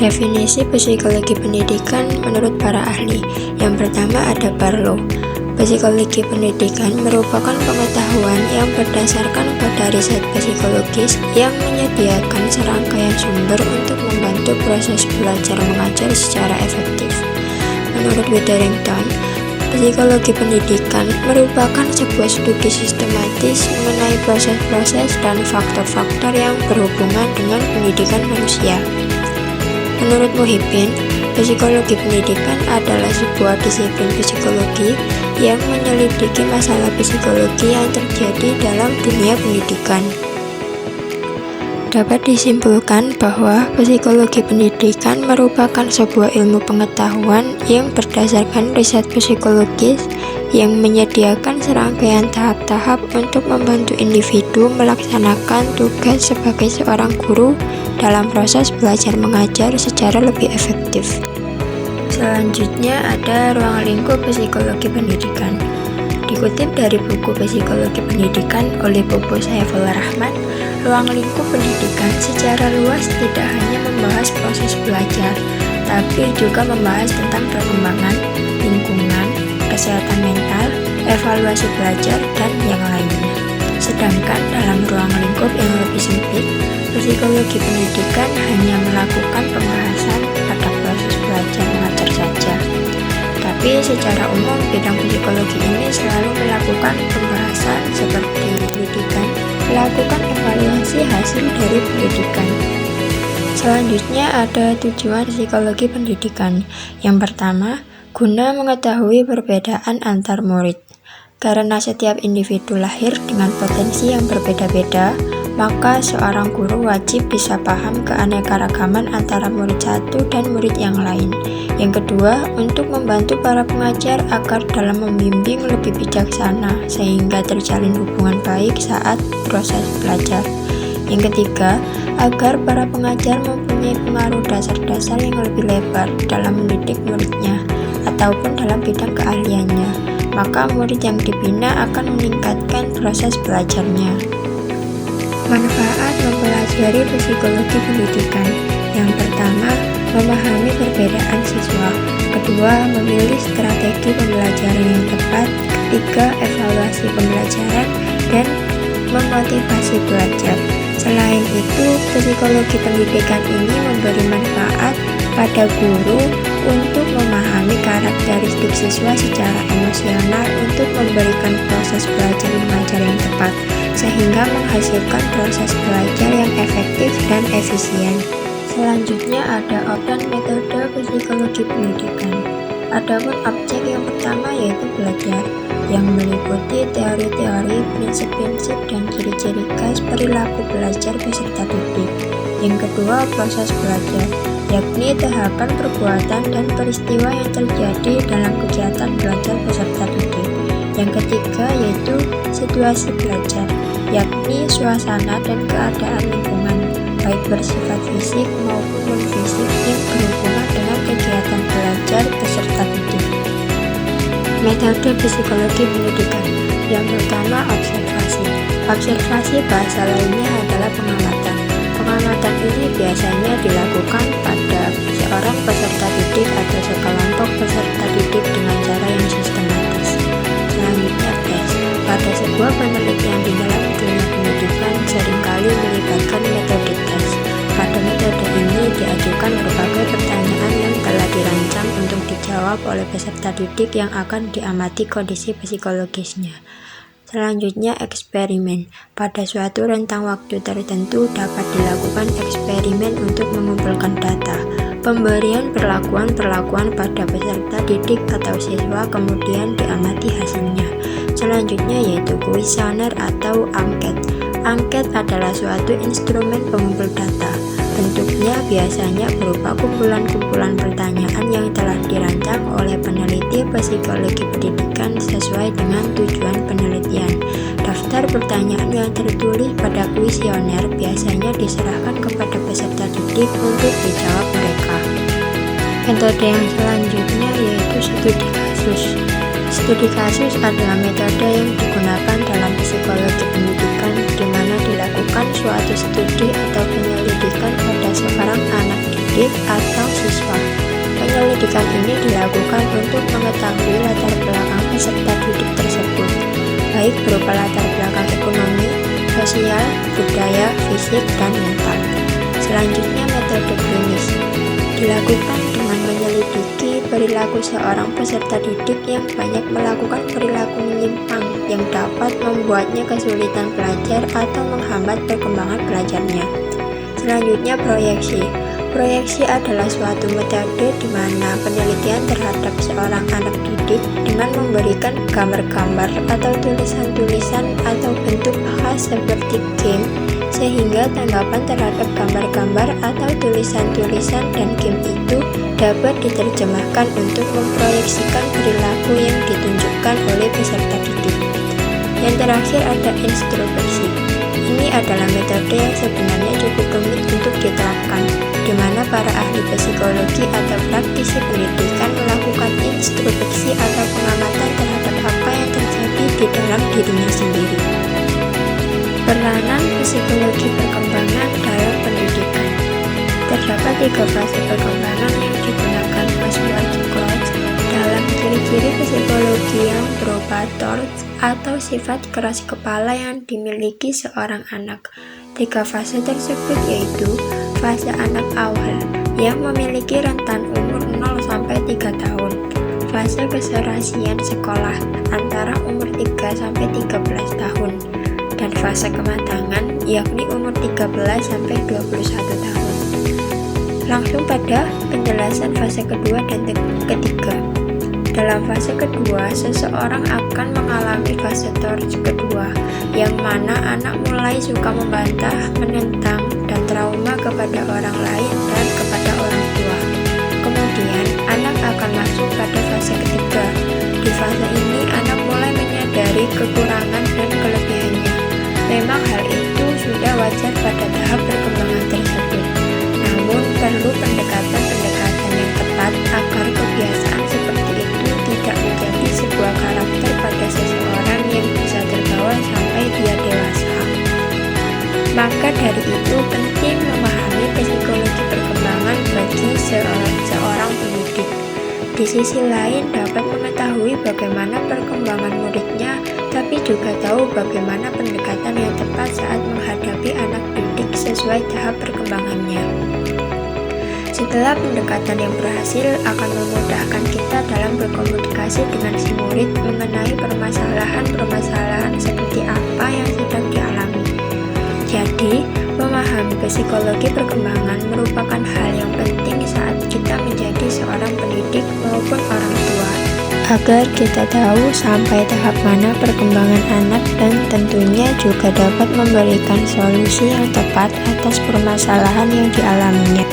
Definisi psikologi pendidikan menurut para ahli. Yang pertama ada Barlow. Psikologi pendidikan merupakan pengetahuan yang berdasarkan pada riset psikologis yang menyediakan serangkaian sumber untuk membantu proses belajar mengajar secara efektif. Menurut Witherington, psikologi pendidikan merupakan sebuah studi sistematis mengenai proses-proses dan faktor-faktor yang berhubungan dengan pendidikan manusia. Menurut Muhyiddin, psikologi pendidikan adalah sebuah disiplin psikologi yang menyelidiki masalah psikologi yang terjadi dalam dunia pendidikan. Dapat disimpulkan bahwa psikologi pendidikan merupakan sebuah ilmu pengetahuan yang berdasarkan riset psikologis yang menyediakan serangkaian tahap-tahap untuk membantu individu melaksanakan tugas sebagai seorang guru dalam proses belajar mengajar secara lebih efektif. Selanjutnya ada ruang lingkup psikologi pendidikan. Dikutip dari buku Psikologi Pendidikan oleh Bobo Saiful Rahman, ruang lingkup pendidikan secara luas tidak hanya membahas proses belajar, tapi juga membahas tentang perkembangan, lingkungan, kesehatan mental, evaluasi belajar, dan yang lainnya. Sedangkan dalam ruang lingkup yang lebih sempit, psikologi pendidikan hanya melakukan pembahasan pada proses belajar mengajar saja. Tapi secara umum bidang psikologi ini selalu melakukan pembahasan seperti pendidikan, melakukan evaluasi hasil dari pendidikan. Selanjutnya ada tujuan psikologi pendidikan. Yang pertama, guna mengetahui perbedaan antar murid. Karena setiap individu lahir dengan potensi yang berbeda-beda, maka seorang guru wajib bisa paham keanekaragaman antara murid satu dan murid yang lain. Yang kedua, untuk membantu para pengajar agar dalam membimbing lebih bijaksana sehingga terjalin hubungan baik saat proses belajar. Yang ketiga, agar para pengajar mempunyai pengaruh dasar-dasar yang lebih lebar dalam mendidik muridnya ataupun dalam bidang keahliannya, maka murid yang dibina akan meningkatkan proses belajarnya. Manfaat mempelajari psikologi pendidikan. Yang pertama, memahami perbedaan siswa. Kedua, memilih strategi pembelajaran yang tepat. Ketiga, evaluasi pembelajaran dan memotivasi belajar. Selain itu, psikologi pendidikan ini memberi manfaat pada guru untuk memahami karakteristik siswa secara emosional untuk memberikan proses belajar mengajar yang tepat, sehingga menghasilkan proses belajar yang efektif dan efisien. Selanjutnya ada objek dan metode psikologi pendidikan. Adapun objek yang pertama yaitu belajar, yang meliputi teori-teori, prinsip-prinsip, dan ciri-ciri khas perilaku belajar peserta didik. Yang kedua, proses belajar, yakni tahapan perbuatan dan peristiwa yang terjadi dalam kegiatan belajar peserta didik. Yang ketiga yaitu situasi belajar, yakni suasana dan keadaan lingkungan, baik bersifat fisik maupun non-fisik yang berhubungan dengan kegiatan belajar peserta didik. Metode psikologi pendidikan. Yang pertama, observasi. Observasi bahasa lainnya adalah pengamatan. Pengamatan ini biasanya dilakukan pada seorang peserta didik atau sekelompok peserta didik dengan cara yang sistematis. Selanjutnya, tes. Pada sebuah penelitian di dalam dunia pendidikan seringkali melibatkan metode tes. Pada metode ini diajukan berbagai pertanyaan yang telah dirancang untuk dijawab oleh peserta didik yang akan diamati kondisi psikologisnya. Selanjutnya, eksperimen. Pada suatu rentang waktu tertentu dapat dilakukan eksperimen untuk mengumpulkan data. Pemberian perlakuan-perlakuan pada peserta didik atau siswa kemudian diamati hasilnya. Selanjutnya yaitu kuesioner atau angket. Angket adalah suatu instrumen pengumpul data. Bentuknya biasanya berupa kumpulan-kumpulan pertanyaan yang telah dirancang oleh peneliti psikologi pendidikan sesuai dengan tujuan penelitian. Daftar pertanyaan yang tertulis pada kuesioner biasanya diserahkan kepada peserta didik untuk dijawab mereka. Metode yang selanjutnya yaitu studi kasus. Studi kasus adalah metode yang digunakan dalam psikologi pendidikan di mana dilakukan suatu studi atau penyelidikan pada seorang anak didik. pendidik atau siswa. Penyelidikan ini dilakukan untuk mengetahui latar belakang peserta didik tersebut, baik berupa latar belakang ekonomi, sosial, budaya, fisik, dan mental. Selanjutnya, metode klinis dilakukan dengan menyelidiki perilaku seorang peserta didik yang banyak melakukan perilaku menyimpang yang dapat membuatnya kesulitan belajar atau menghambat perkembangan belajarnya. Selanjutnya, proyeksi. Proyeksi adalah suatu metode di mana penelitian terhadap seorang anak didik dengan memberikan gambar-gambar atau tulisan-tulisan atau bentuk khas seperti game, sehingga tanggapan terhadap gambar-gambar atau tulisan-tulisan dan game itu dapat diterjemahkan untuk memproyeksikan perilaku yang ditunjukkan oleh peserta didik. Yang terakhir ada introspeksi. Ini adalah metode yang sebenarnya cukup rumit untuk diterapkan, di mana para ahli psikologi atau praktisi pendidikan melakukan introspeksi atau pengamatan terhadap apa yang terjadi di dalam dirinya sendiri. Peranan psikologi perkembangan dalam pendidikan. Terdapat 3 fase perkembangan yang digunakan Maslow-Klotz dalam ciri-ciri psikologi yang berupa torts atau sifat keras kepala yang dimiliki seorang anak. 3 fase tersebut yaitu fase anak awal yang memiliki rentan umur 0-3 tahun, fase keserasian sekolah antara umur 3-13 tahun, dan fase kematangan yakni umur 13-21 tahun. Langsung pada penjelasan fase kedua dan ketiga. Dalam fase kedua, seseorang akan mengalami fase torts kedua, yang mana anak mulai suka membantah, menentang, dan trauma kepada orang lain dan kepada orang tua. Kemudian, anak akan masuk pada fase ketiga. Di fase ini, anak mulai menyadari kekurangan dan kelebihannya. Memang hal itu sudah wajar pada tahap perkembangan tersebut. Namun, perlu pendekatan-pendekatan yang tepat agar kebiasaan seperti itu tidak menjadi sebuah karakter pada seseorang yang bisa terbawa sampai dia dewasa. Maka dari itu penting memahami psikologi perkembangan bagi seorang pendidik. Di sisi lain dapat mengetahui bagaimana perkembangan muridnya, tapi juga tahu bagaimana pendekatan yang tepat saat menghadapi anak didik sesuai tahap perkembangannya. Setelah pendekatan yang berhasil akan memudahkan kita dalam berkomunikasi dengan si murid mengenai permasalahan-permasalahan seperti apa yang sedang dialami. Jadi, memahami psikologi perkembangan merupakan hal yang penting saat kita menjadi seorang pendidik maupun orang tua, agar kita tahu sampai tahap mana perkembangan anak dan tentunya juga dapat memberikan solusi yang tepat atas permasalahan yang dialaminya.